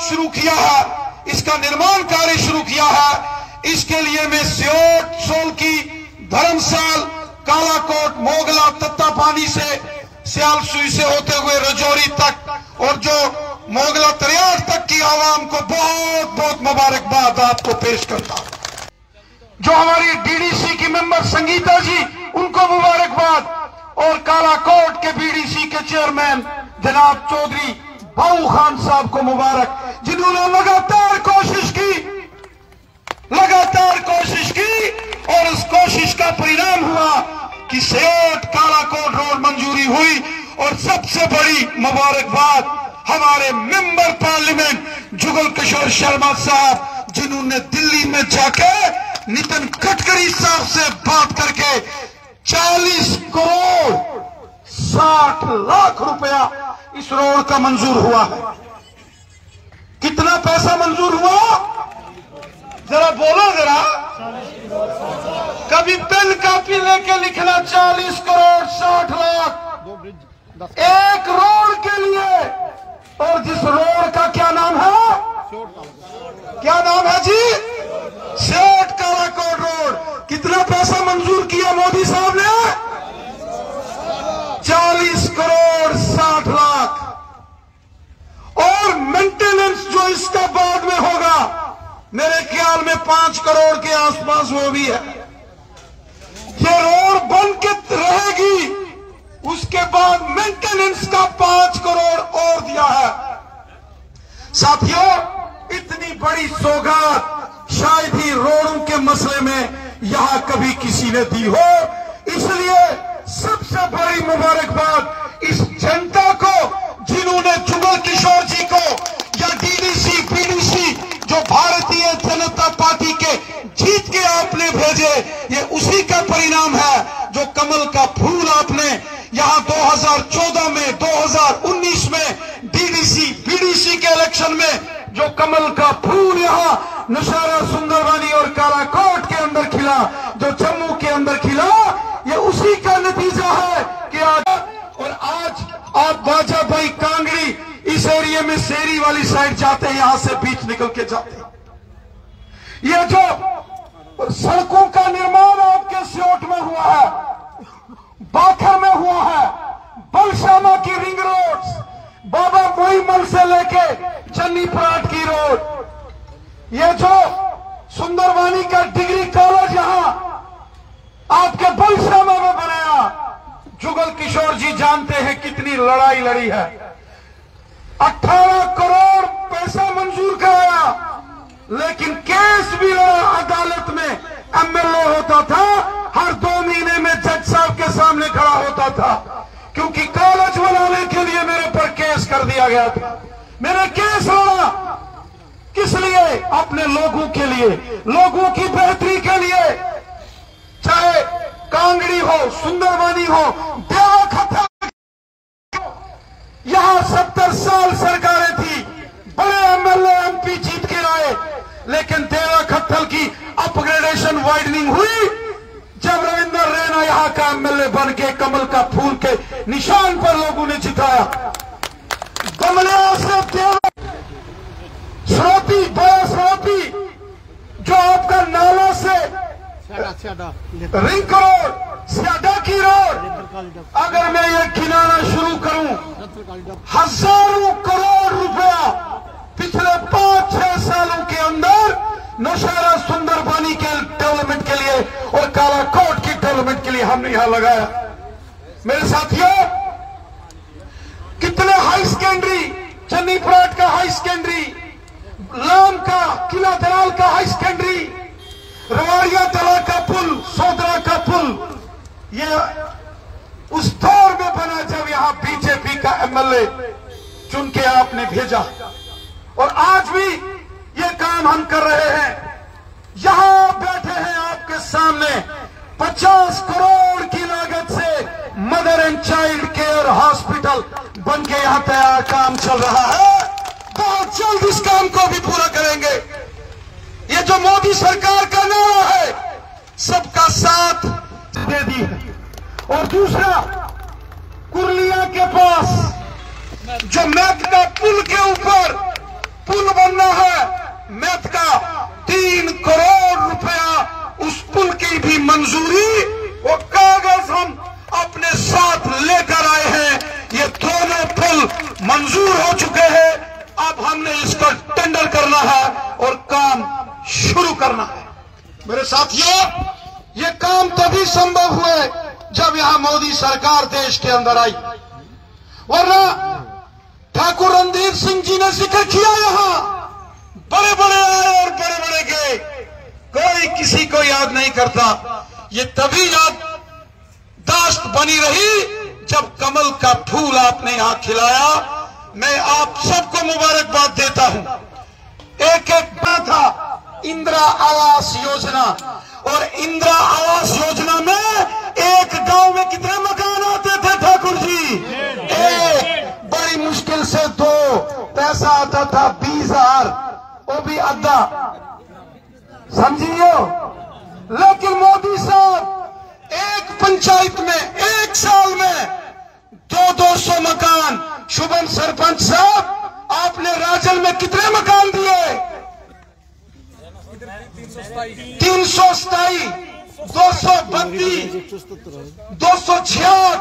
शुरू किया है, इसका निर्माण कार्य शुरू किया है। इसके लिए मैं सियोट, सोलकी, धर्मशाल, कालाकोट, मोगला, तत्तापानी से सियालसुई से होते हुए रजौरी तक और जो मोगला तरियाट तक की आवाम को बहुत बहुत मुबारकबाद आपको पेश करता हूं। जो हमारी डीडीसी की मेंबर संगीता जी, उनको मुबारकबाद, और कालाकोट के बीडीसी के चेयरमैन जनाब चौधरी बाऊ खान साहब को मुबारक, जिन्होंने लगातार कोशिश की और उस कोशिश का परिणाम हुआ कि सियोट कालाकोट रोड मंजूरी हुई। और सबसे बड़ी मुबारकबाद हमारे मेंबर पार्लियामेंट जुगल किशोर शर्मा साहब, जिन्होंने दिल्ली में जाके नितिन गडकरी साहब से बात करके 40 करोड़ 60 लाख रुपया इस रोड का मंजूर हुआ है। कितना पैसा मंजूर हुआ जरा बोलो जरा, कभी पेन कापी लेके लिखना 40 करोड़ 60 लाख एक रोड के लिए। और जिस रोड का क्या नाम है, क्या नाम है जी? सियोट कालाकोट रोड। कितना पैसा मंजूर किया मोदी साहब ने? 40 करोड़ 60 लाख। और मेंटेनेंस जो इसका बाद में होगा, मेरे ख्याल में 5 करोड़ के आसपास वो भी है। ये रोड बन के रहेगी, उसके बाद मेंटेनेंस का 5 करोड़ और दिया है। साथियों, इतनी बड़ी सौगात शायद ही रोडों के मसले में यहां कभी किसी ने दी हो। इसलिए सबसे बड़ी मुबारकबाद इस जनता को, जिन्होंने जुगल किशोर जी को या डीडीसी पीडीसी जो भारतीय जनता पार्टी के जीत के आपने भेजे, ये उसी का परिणाम है। जो कमल का फूल आपने यहां 2014 में, 2019 में डीडीसी बीडीसी के इलेक्शन में जो कमल का फूल यहां नौशहरा, सुंदरबनी और कालाकोट के अंदर खिला, जो जम्मू के अंदर खिला, ये उसी का नतीजा है कि आज आप बाजा भाई कांगड़ी इस एरिया में शेरी वाली साइड जाते हैं, यहां से बीच निकल के जाते हैं। ये जो सड़कों का निर्माण आपके सियोट में हुआ है, बाखर में हुआ है, बलशामा की रिंग रोड, बाबा मोईमल से लेके चन्नी पराट की रोड, ये जो सुंदरवानी का डिग्री कॉलेज यहां आपके बलशामा में बनाया, जुगल किशोर जी जानते हैं कितनी लड़ाई लड़ी है। 18 करोड़ पैसा मंजूर कराया, लेकिन केस भी लड़ा अदालत में। एमएलए होता था, हर 2 महीने में जज साहब के सामने खड़ा होता था, क्योंकि कॉलेज बनाने के लिए मेरे पर केस कर दिया गया था। मैंने केस लड़ा किस लिए? अपने लोगों के लिए, लोगों की बेहतरी के लिए। चाहे कांगड़ी हो, सुंदरबनी हो, देवा खत्ता, यहां 70 साल सरकारें थी, बड़े एमएलए एमपी जीत के आए, लेकिन देवा खत्तल की अपग्रेडेशन वाइडनिंग हुई जब रविंदर रैना यहां का एमएलए बन के कमल का फूल के निशान पर लोगों ने जिताया। गमलिया से स्रोती, बड़ा स्रोती, जो आपका नाला से रिंग रोड, स्याडा की रोड, अगर मैं ये गिनाना शुरू करूं, हजारों करोड़ रुपया पिछले 5-6 सालों के अंदर नौशहरा सुंदरबनी के डेवलपमेंट के लिए और कालाकोट की डेवलपमेंट के लिए हमने यहां लगाया। मेरे साथियों, कितने हाई सेकेंडरी, चन्नी पराट का हाई सेकेंडरी, लाम का, किला दलाल का हाई सेकेंडरी, रवाड़िया तला का पुल, सोदरा का पुल, ये उस दौर में बना जब यहां बीजेपी का एमएलए चुन के आपने भेजा। और आज भी ये काम हम कर रहे हैं। यहां बैठे हैं आपके सामने 50 करोड़ की लागत से mother and child care hospital बन के यहां तैयार काम चल रहा है। बहुत जल्द इस काम को भी पूरा करेंगे। ये जो मोदी सरकार का नारा है, सबका साथ दे दी है। और दूसरा, कुरलिया के पास जो मैक का पुल के ऊपर पुल बनना है मेथ का 3 करोड़ रुपया, उस पुल की भी मंजूरी, वो कागज हम अपने साथ लेकर आए हैं। ये दोनों पुल मंजूर हो चुके हैं। अब हमने इसका टेंडर करना है और काम शुरू करना है। मेरे साथियों, ये काम तभी संभव हुए जब यहां मोदी सरकार देश के अंदर आई, वरना ठाकुर रणधीर सिंह जी ने जिक्र किया, यहां बड़े बड़े आए और बड़े बड़े गए, कोई किसी को याद नहीं करता। ये तभी याददाश्त बनी रही जब कमल का फूल आपने यहां खिलाया। मैं आप सबको मुबारकबाद देता हूं। एक था इंदिरा आवास योजना, और इंदिरा आवास योजना में एक गांव में कितने मकान आते थे ठाकुर जी? एक, बड़ी मुश्किल से 2, पैसा आता था 20,000, वो भी अद्धा, समझियो। लेकिन मोदी साहब एक पंचायत में एक साल में 200 मकान। शुभम सरपंच साहब, आपने राजल में कितने मकान दिए? 327, 232, 266,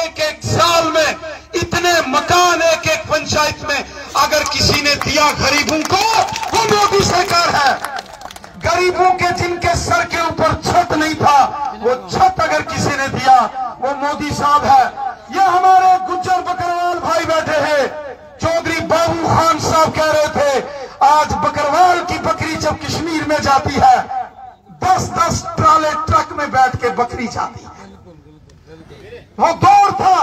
एक साल में इतने मकान एक पंचायत में अगर किसी ने दिया गरीबों को, वो मोदी सरकार है। गरीबों के जिनके सर के ऊपर छत नहीं था, वो छत अगर किसी ने दिया, वो मोदी साहब है। ये हमारे गुज्जर बकरवाल भाई बैठे हैं, चौधरी बाबू खान साहब कह रहे थे, आज बकरवाल की बकरी जब कश्मीर में जाती है, 10-10 ट्राले ट्रक में बैठ के बकरी जाती है। वो दौर था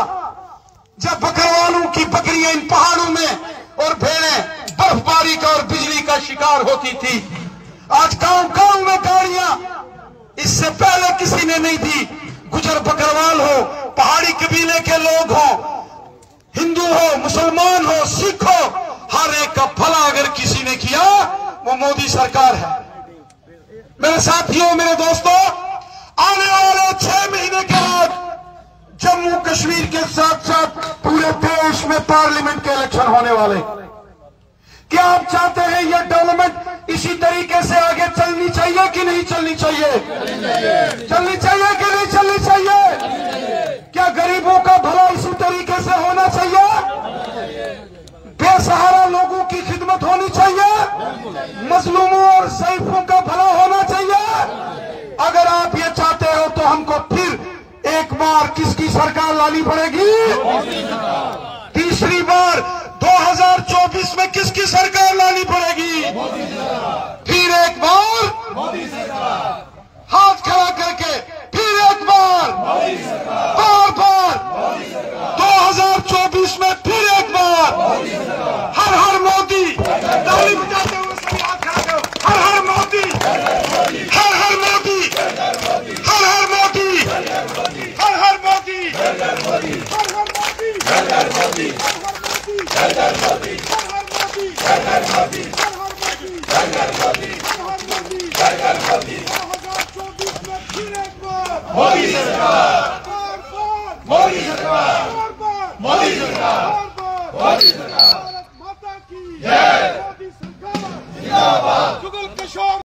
जब बकरवालों की बकरियां इन पहाड़ों में और भेड़ें बर्फबारी का और बिजली का शिकार होती थी। आज गांव गांव में गाड़ियां, इससे पहले किसी ने नहीं दी। गुजर बकरवाल हो, पहाड़ी कबीले के लोग हो, हिंदू हो, मुसलमान हो, सिख हो, हर एक का भला अगर किसी ने किया, वो मोदी सरकार है। मेरे साथियों, मेरे दोस्तों, आने वाले 6 महीने के बाद जम्मू कश्मीर के साथ साथ पूरे देश में पार्लियामेंट के इलेक्शन होने वाले। क्या आप चाहते हैं यह डेवलपमेंट इसी तरीके से आगे चलनी चाहिए कि नहीं चलनी चाहिए? चलनी चाहिए कि नहीं चलनी चाहिए? क्या गरीबों का भला इसी तरीके से होना चाहिए? बेसहारा लोगों की खिदमत होनी चाहिए, मजलूमों और ज़ईफों का भला होना चाहिए। अगर आप ये चाहते हो तो हमको फिर एक बार किसकी सरकार लानी पड़ेगी? तीसरी बार 2024 में किसकी सरकार लानी पड़ेगी? फिर एक बार हाथ खड़ा करके फिर एक बार, बार बार 2024 में फिर एक बार, हर हर मोदी, ताली बजाते हुए सभी हाथ खड़ा करो, हर हर मोदी, हर हर मोदी, हर हर मोदी, हर हर मोदी, हर हर मोदी, हर हर मोदी, हर हर मोदी, हर हर मोदी, हर हर मोदी, हर हर मोदी, हर हर मोदी, मोदी सरकार, मोदी सरकार, मोदी सरकार, मोदी सरकार, माता की जय।